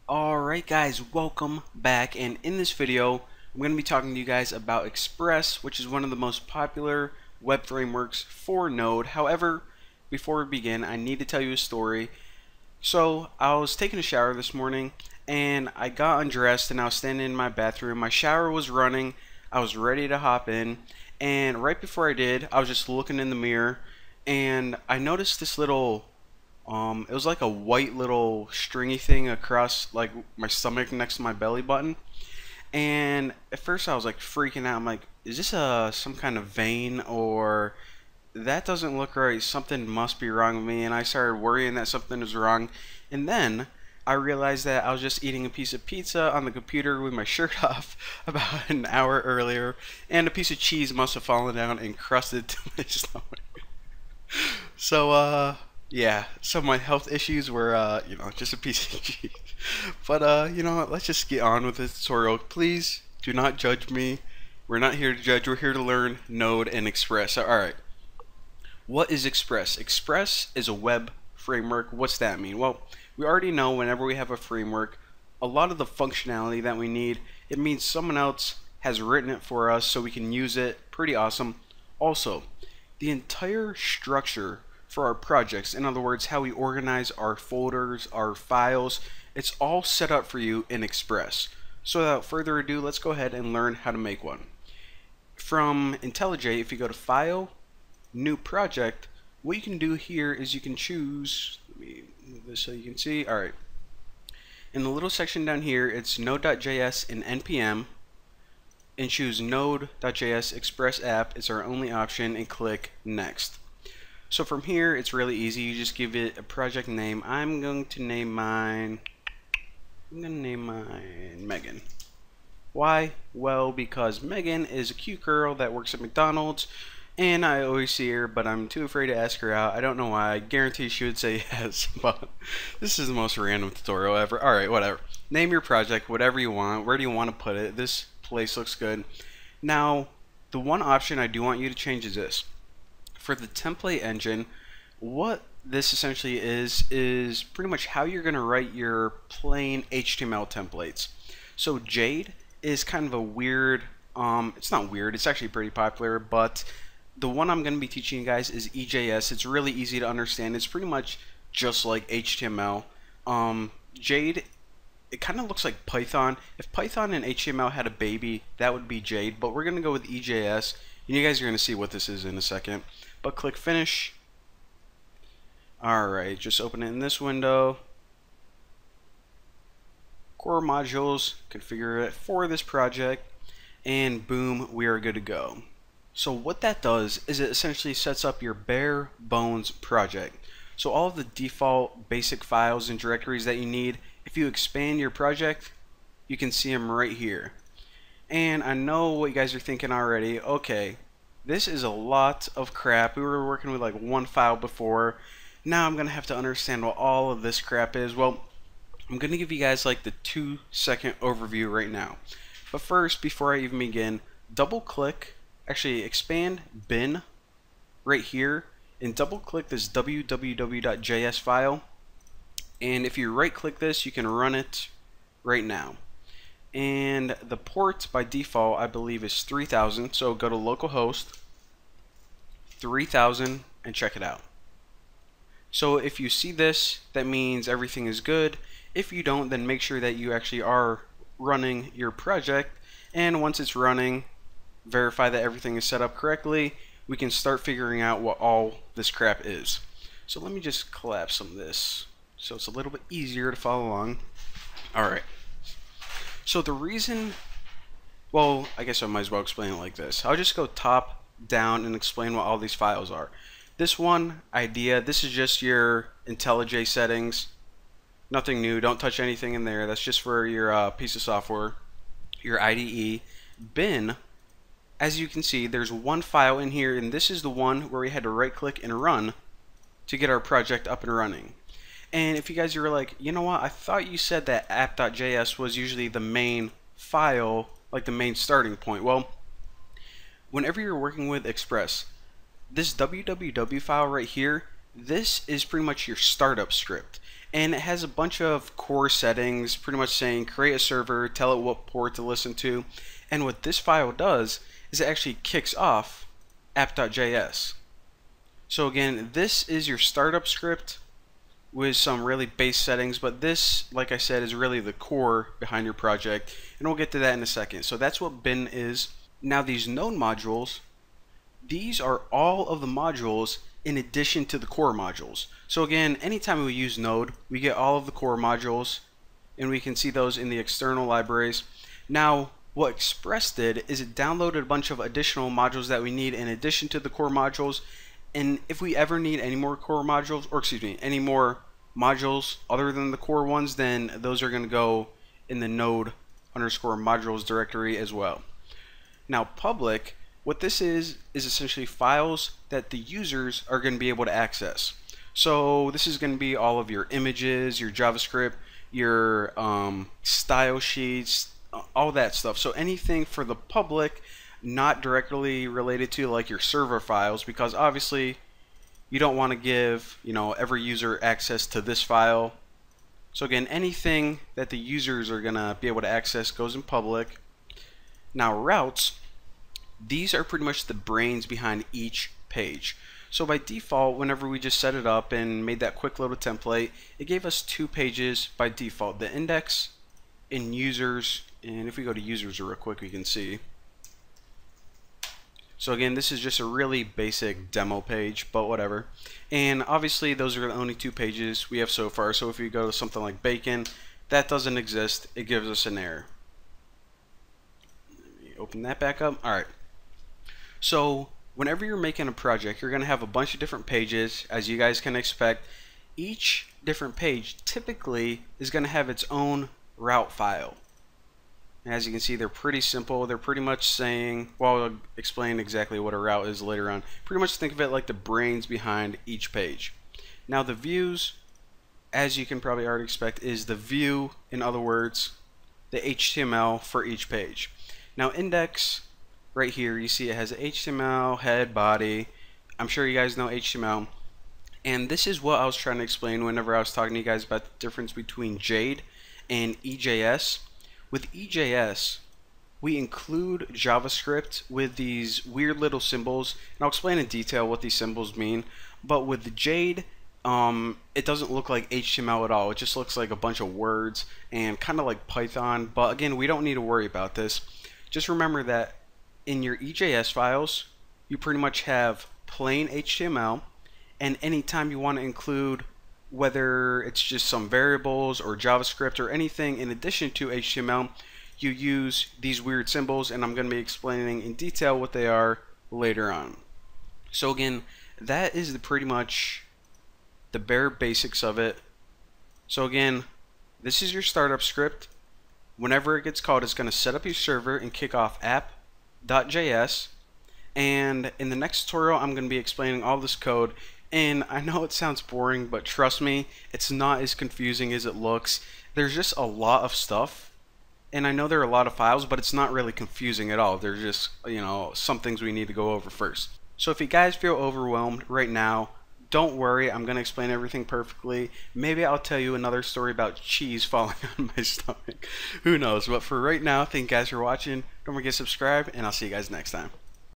Alright guys, welcome back, and in this video I'm going to be talking to you guys about Express, which is one of the most popular web frameworks for Node. However, before we begin, I need to tell you a story. So I was taking a shower this morning and I got undressed and I was standing in my bathroom. My shower was running, I was ready to hop in, and right before I did, I was just looking in the mirror and I noticed this little it was like a white little stringy thing across like my stomach next to my belly button. And at first I was like freaking out. I'm like, is this some kind of vein, or that doesn't look right? Something must be wrong with me. And I started worrying that something was wrong. And then I realized that I was just eating a piece of pizza on the computer with my shirt off about an hour earlier, and a piece of cheese must have fallen down and crusted to my stomach. So yeah, some of my health issues were just a piece of cheese. But you know what, let's just get on with this tutorial. Please do not judge me. We're not here to judge, we're here to learn Node and Express. So, alright, what is Express? Express is a web framework. What's that mean? Well, we already know whenever we have a framework, a lot of the functionality that we need, it means someone else has written it for us so we can use it. Pretty awesome. Also, the entire structure for our projects, in other words, how we organize our folders, our files, it's all set up for you in Express. So without further ado, let's go ahead and learn how to make one. From IntelliJ, if you go to File, New Project, what you can do here is you can choose, let me move this so you can see. Alright, in the little section down here, it's Node.js and NPM, and choose Node.js Express app. It's our only option, and click Next. So from here, it's really easy. You just give it a project name. I'm going to name mine Megan. Why? Well, because Megan is a cute girl that works at McDonald's, and I always see her, but I'm too afraid to ask her out. I don't know why. I guarantee she would say yes, but this is the most random tutorial ever. Alright, whatever. Name your project whatever you want. Where do you want to put it? This place looks good. Now, the one option I do want you to change is this. For the template engine, what this essentially is pretty much how you're going to write your plain HTML templates. So Jade is kind of a weird, it's not weird, it's actually pretty popular, but the one I'm going to be teaching you guys is EJS. It's really easy to understand. It's pretty much just like HTML. Jade, it kind of looks like Python. If Python and HTML had a baby, that would be Jade, but we're going to go with EJS, and you guys are going to see what this is in a second. But click Finish. Alright, just open it in this window. Core modules, configure it for this project, and boom, we are good to go. So what that does is it essentially sets up your bare bones project. So all of the default basic files and directories that you need, if you expand your project, you can see them right here. And I know what you guys are thinking already. Okay, this is a lot of crap. We were working with like one file before. Now I'm gonna have to understand what all of this crap is. Well, I'm gonna give you guys like the 2-second overview right now. But first, before I even begin, double click, actually expand bin right here, and double click this www.js file. And if you right click this, you can run it right now. And the port by default I believe is 3000, so go to localhost 3000 and check it out. So if you see this, that means everything is good. If you don't, then make sure that you actually are running your project, and once it's running, verify that everything is set up correctly. We can start figuring out what all this crap is. So let me just collapse some of this so it's a little bit easier to follow along. Alright, so the reason, well, I guess I might as well explain it like this. I'll just go top down and explain what all these files are. This one, idea, this is just your IntelliJ settings. Nothing new, don't touch anything in there. That's just for your piece of software, your IDE. Bin, as you can see, there's one file in here, and this is the one where we had to right click and run to get our project up and running. And if you guys are like, you know what, I thought you said that app.js was usually the main file, like the main starting point. Well, whenever you're working with Express, this www file right here, this is pretty much your startup script. and it has a bunch of core settings, pretty much saying create a server, tell it what port to listen to, and what this file does is it actually kicks off app.js. So again, this is your startup script with some really base settings, but this, like I said, is really the core behind your project, and we'll get to that in a second. So that's what bin is. Now these node modules, these are all of the modules in addition to the core modules. So again, anytime we use node, we get all of the core modules, and we can see those in the external libraries. Now what Express did is it downloaded a bunch of additional modules that we need in addition to the core modules. And if we ever need any more core modules, or excuse me, any more modules other than the core ones, then those are going to go in the node_modules directory as well. Now public, what this is essentially files that the users are going to be able to access. So this is going to be all of your images, your JavaScript, your style sheets, all that stuff. So anything for the public, not directly related to like your server files, because obviously you don't want to give every user access to this file. So again, anything that the users are gonna be able to access goes in public. Now routes, these are pretty much the brains behind each page. So by default, whenever we just set it up and made that quick little template, it gave us 2 pages by default, the index and users. And if we go to users real quick, we can see. So again, this is just a really basic demo page, but whatever. And obviously those are the only 2 pages we have so far. So if you go to something like bacon, that doesn't exist. It gives us an error. Let me open that back up. Alright. So whenever you're making a project, you're going to have a bunch of different pages, as you guys can expect. Each different page typically is going to have its own route file. As you can see, they're pretty simple. They're pretty much saying, well, I'll explain exactly what a route is later on. Pretty much think of it like the brains behind each page. Now the views, as you can probably already expect, is the view, in other words, the HTML for each page. Now index, right here, you see it has HTML, head, body. I'm sure you guys know HTML. And this is what I was trying to explain whenever I was talking to you guys about the difference between Jade and EJS. With EJS, we include JavaScript with these weird little symbols, and I'll explain in detail what these symbols mean. But with the Jade, it doesn't look like HTML at all. It just looks like a bunch of words and kind of like Python. But again, we don't need to worry about this. Just remember that in your EJS files, you pretty much have plain HTML, and anytime you want to include whether it's just some variables or JavaScript or anything in addition to HTML, you use these weird symbols, and I'm going to be explaining in detail what they are later on. So again, that is pretty much the bare basics of it. So again, this is your startup script. Whenever it gets called, it's going to set up your server and kick off app.js. And in the next tutorial, I'm going to be explaining all this code. And I know it sounds boring, but trust me, it's not as confusing as it looks. There's just a lot of stuff, and I know there are a lot of files, but it's not really confusing at all. There's just, some things we need to go over first. So if you guys feel overwhelmed right now, don't worry, I'm going to explain everything perfectly. Maybe I'll tell you another story about cheese falling on my stomach. Who knows? But for right now, thank you guys for watching. Don't forget to subscribe, and I'll see you guys next time.